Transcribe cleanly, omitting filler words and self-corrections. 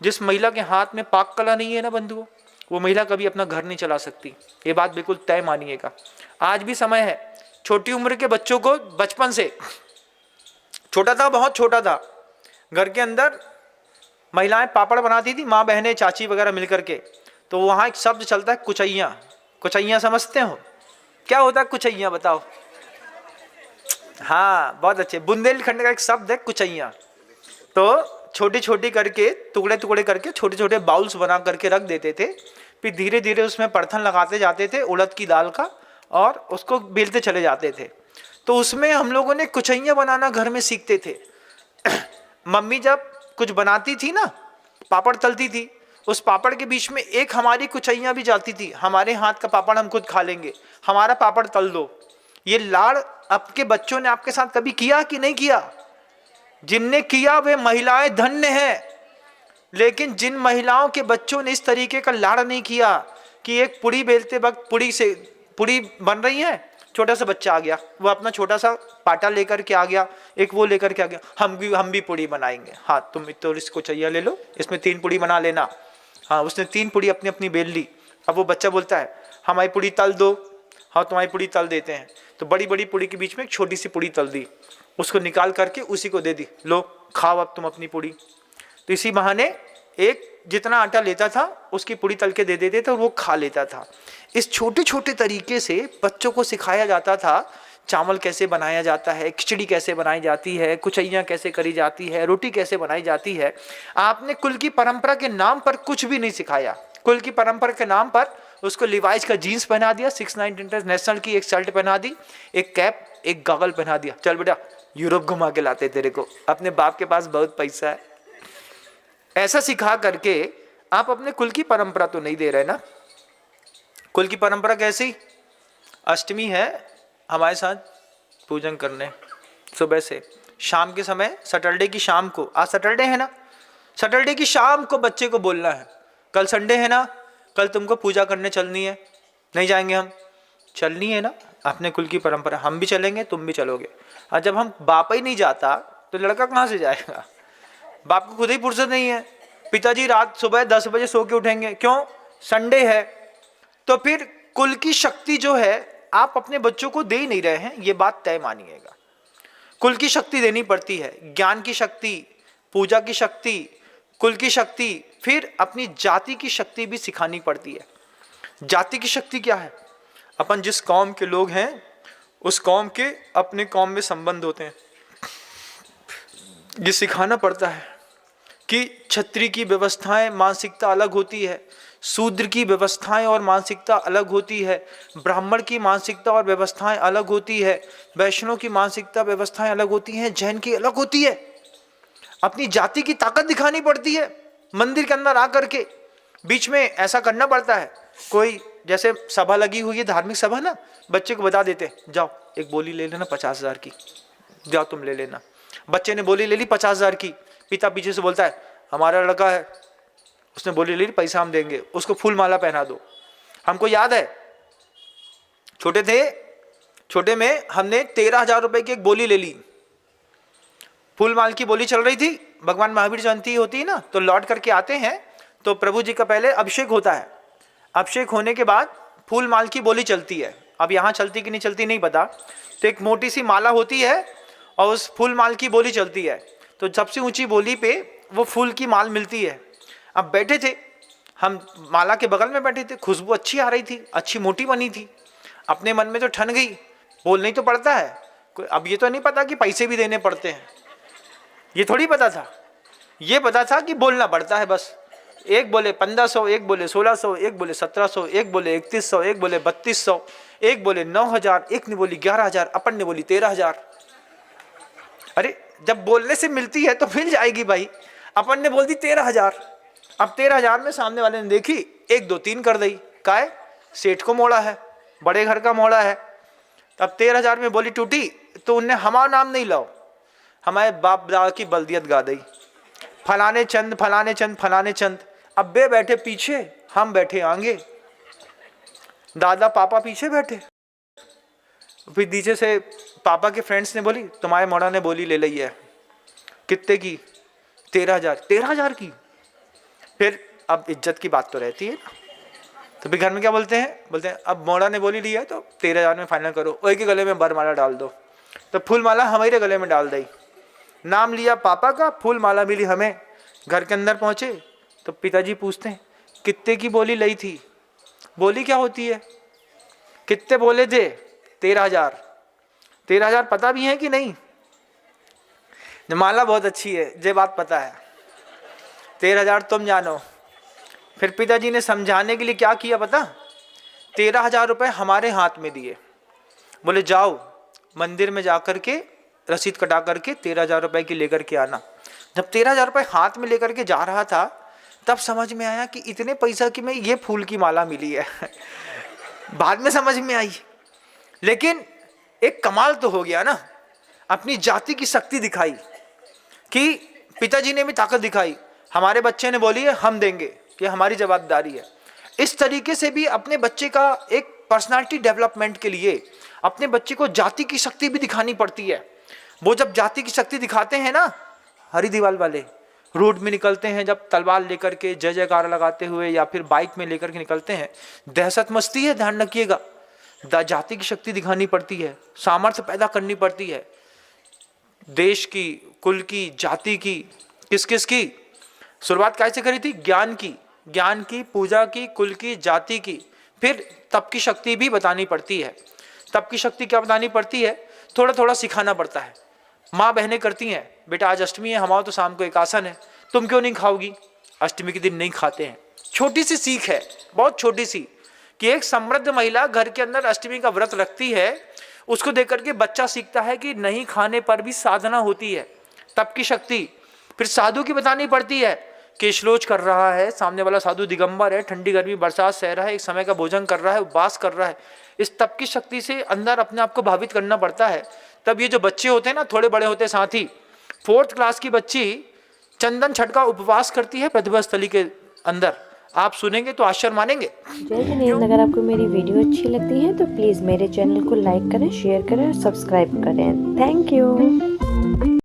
जिस महिला के हाथ में पाक कला नहीं है ना बंधुओं, वो महिला कभी अपना घर नहीं चला सकती। ये बात बिल्कुल तय मानिएगा। आज भी समय है, छोटी उम्र के बच्चों को बचपन से, छोटा था, बहुत छोटा था, घर के अंदर महिलाएं पापड़ बनाती थी, माँ बहनें चाची वगैरह मिलकर के, तो वहाँ एक शब्द चलता है कुचैया। कुचैया समझते हो क्या होता है कुचैया, बताओ? हाँ बहुत अच्छे, बुंदेलखंड का एक शब्द है कुचैया। तो छोटी छोटी करके, टुकड़े टुकड़े करके, छोटे छोटे बाउल्स बना करके रख देते थे, फिर धीरे धीरे उसमें परथन लगाते जाते थे उड़द की दाल का, और उसको बेलते चले जाते थे। तो उसमें हम लोगों ने कुचैया बनाना घर में सीखते थे। मम्मी जब कुछ बनाती थी ना, पापड़ तलती थी, उस पापड़ के बीच में एक हमारी कुचैया भी जाती थी, हमारे हाथ का पापड़ हम खुद खा लेंगे, हमारा पापड़ तल दो। ये लाड़ आपके बच्चों ने आपके साथ कभी किया कि नहीं किया? जिनने किया वे महिलाएं धन्य हैं, लेकिन जिन महिलाओं के बच्चों ने इस तरीके का लाड़ नहीं किया कि एक पुड़ी बेलते वक्त पुड़ी बन रही है, छोटा सा बच्चा आ गया, वो अपना छोटा सा पाटा लेकर के आ गया, एक वो लेकर के आ गया, हम भी पुड़ी बनाएंगे, हाँ तुम तो इसको चाहिए ले लो, इसमें 3 पुड़ी बना लेना। हाँ उसने 3 पुड़ी अपनी अपनी बेल ली। अब वो बच्चा बोलता है हमारी पुड़ी तल दो, हाँ तुम्हारी पुड़ी तल देते हैं। तो बड़ी बड़ी पुड़ी के बीच में एक छोटी सी पुड़ी तल दी, उसको निकाल करके उसी को दे दी, लो खाओ अब तुम अपनी पुड़ी। तो इसी बहाने एक जितना आटा लेता था उसकी पुड़ी तल के दे देते थे और वो खा लेता था। इस छोटे छोटे तरीके से बच्चों को सिखाया जाता था चावल कैसे बनाया जाता है, खिचड़ी कैसे बनाई जाती है, कुचैया कैसे करी जाती है, रोटी कैसे बनाई जाती है। आपने कुल की परंपरा के नाम पर कुछ भी नहीं सिखाया। कुल की परंपरा के नाम पर उसको लिवाइस का जीन्स पहना दिया, 6-9 इंटरनेशनल की एक शर्ट पहना दी, एक कैप, एक गॉगल पहना दिया, चल बेटा यूरोप घुमा के लाते तेरे को, अपने बाप के पास बहुत पैसा है। ऐसा सिखा करके आप अपने कुल की परंपरा तो नहीं दे रहे ना। कुल की परंपरा कैसी? अष्टमी है हमारे साथ पूजन करने, सुबह से शाम के समय, सैटरडे की शाम को, आज सैटरडे है ना, सैटरडे की शाम को बच्चे को बोलना है कल संडे है ना, कल तुमको पूजा करने चलनी है। नहीं जाएंगे हम? चलनी है ना, अपने कुल की परंपरा, हम भी चलेंगे तुम भी चलोगे। और जब हम बाप ही नहीं जाता तो लड़का कहाँ से जाएगा? बाप को खुद ही फुर्सत नहीं है। पिताजी रात सुबह 10 बजे सो के उठेंगे, क्यों? संडे है। तो फिर कुल की शक्ति जो है आप अपने बच्चों को दे ही नहीं रहे हैं, ये बात तय मानिएगा। कुल की शक्ति देनी पड़ती है, ज्ञान की शक्ति, पूजा की शक्ति, कुल की शक्ति, फिर अपनी जाति की शक्ति भी सिखानी पड़ती है। जाति की शक्ति क्या है? अपन जिस कौम के लोग हैं उस कौम के अपने कौम में संबंध होते हैं, ये सिखाना पड़ता है कि क्षत्रिय की व्यवस्थाएं मानसिकता अलग होती है, शूद्र की व्यवस्थाएं और मानसिकता अलग होती है, ब्राह्मण की मानसिकता और व्यवस्थाएं अलग होती है, वैष्णव की मानसिकता व्यवस्थाएं अलग होती हैं, जैन की अलग होती है। अपनी जाति की ताकत दिखानी पड़ती है। मंदिर के अंदर आकर के बीच में ऐसा करना पड़ता है। कोई जैसे सभा लगी हुई है, धार्मिक सभा ना, बच्चे को बता देते जाओ एक बोली ले लेना 50,000 की, जाओ तुम ले लेना। बच्चे ने बोली ले ली 50,000 की, पिता पीछे से बोलता है हमारा लड़का है, उसने बोली ले ली, पैसा हम देंगे, उसको फूल माला पहना दो। हमको याद है छोटे थे, छोटे में हमने 13,000 रुपए की एक बोली ले ली। फूल माल की बोली चल रही थी, भगवान महावीर जयंती होती है ना, तो लौट करके आते हैं तो प्रभु जी का पहले अभिषेक होता है। अभिषेक होने के बाद फूल माल की बोली चलती है। अब यहाँ चलती कि नहीं चलती नहीं पता। तो एक मोटी सी माला होती है और उस फूल माल की बोली चलती है। तो सबसे ऊंची बोली पे वो फूल की माल मिलती है। अब बैठे थे हम, माला के बगल में बैठे थे, खुशबू अच्छी आ रही थी, अच्छी मोटी बनी थी। अपने मन में तो ठन गई, बोलना ही तो पड़ता है। अब ये तो नहीं पता कि पैसे भी देने पड़ते हैं, ये थोड़ी पता था। ये पता था कि बोलना पड़ता है बस। एक बोले 1500, एक बोले 1600, एक बोले 1700, एक बोले 3100, एक बोले 3200, एक बोले 9,000, एक ने बोली 11,000, अपन ने बोली 13,000। अरे जब बोलने से मिलती है तो मिल जाएगी भाई। अपन ने बोल दी 13,000। अब 13,000 में सामने वाले ने देखी 1 2 3 कर दी, काय सेठ को मोड़ा है, बड़े घर का मोड़ा है। अब 13,000 में बोली टूटी तो उनने हमारा नाम नहीं लाओ, हमारे बाप दादा की बल्दियत गा दी, फलाने चंद फलाने चंद फलाने चंद। अब वे बैठे पीछे, हम बैठे आगे, दादा पापा पीछे बैठे। फिर नीचे से पापा के फ्रेंड्स ने बोली तुम्हारे मोड़ा ने बोली ले ली है। कितने की? 13,000। 13,000 की? फिर अब इज्जत की बात तो रहती है ना, तो फिर घर में क्या बोलते हैं अब मोड़ा ने बोली लिया है तो 13,000 में फाइनल करो, वही के गले में बरमाला डाल दो। तो फूल माला हमारे गले में डाल दी, नाम लिया पापा का, फूल माला मिली हमें। घर के अंदर पहुँचे तो पिताजी पूछते हैं कितने की बोली ली थी? बोली क्या होती है? कितने बोले थे? 13,000। 13,000 पता भी है कि नहीं? माला बहुत अच्छी है, ये बात पता है, 13,000 तुम जानो। फिर पिताजी ने समझाने के लिए क्या किया पता? 13,000 रुपये हमारे हाथ में दिए, बोले जाओ मंदिर में जा कर के रसीद कटा करके 13,000 रुपये की लेकर के आना। जब 13,000 रुपये हाथ में लेकर के जा रहा था तब समझ में आया कि इतने पैसा की में ये फूल की माला मिली है बाद में समझ में आई, लेकिन एक कमाल तो हो गया ना, अपनी जाति की शक्ति दिखाई कि पिताजी ने भी ताकत दिखाई, हमारे बच्चे ने बोली है हम देंगे, ये हमारी जवाबदारी है। इस तरीके से भी अपने बच्चे का एक पर्सनालिटी डेवलपमेंट के लिए अपने बच्चे को जाति की शक्ति भी दिखानी पड़ती है। वो जब जाति की शक्ति दिखाते हैं ना, हरी दीवाल वाले रोड में निकलते हैं जब तलवार लेकर के जय जयकार लगाते हुए या फिर बाइक में लेकर के निकलते हैं, दहशत मस्ती है, ध्यान रखिएगा। जाति की शक्ति दिखानी पड़ती है, सामर्थ्य पैदा करनी पड़ती है, देश की, कुल की, जाति की, किस किस की शुरुआत कैसे करी थी? ज्ञान की, पूजा की, कुल की, जाति की। फिर तप की शक्ति भी बतानी पड़ती है। तप की शक्ति क्या बतानी पड़ती है? थोड़ा थोड़ा सिखाना पड़ता है। माँ बहनें करती हैं, बेटा आज अष्टमी है, हमारा तो शाम को एक आसन है, तुम क्यों नहीं खाओगी? अष्टमी के दिन नहीं खाते हैं। छोटी सी सीख है, बहुत छोटी सी, कि एक समृद्ध महिला घर के अंदर अष्टमी का व्रत रखती है, उसको देख करके बच्चा सीखता है कि नहीं खाने पर भी साधना होती है, तप की शक्ति। फिर साधु की बतानी पड़ती है, केशलोच कर रहा है, सामने वाला साधु दिगंबर है, ठंडी गर्मी बरसात सह रहा है, एक समय का भोजन कर रहा है, उपवास कर रहा है, इस तप की शक्ति से अंदर अपने आप को भावित करना पड़ता है। तब ये जो बच्चे होते हैं ना, थोड़े बड़े होते हैं, साथ ही 4th क्लास की बच्ची चंदन छठ का उपवास करती है प्रतिभा स्थली के अंदर, आप सुनेंगे तो आश्चर्य मानेंगे। जय हिंद। अगर आपको मेरी वीडियो अच्छी लगती है तो प्लीज़ मेरे चैनल को लाइक करें, शेयर करें और सब्सक्राइब करें। Thank you.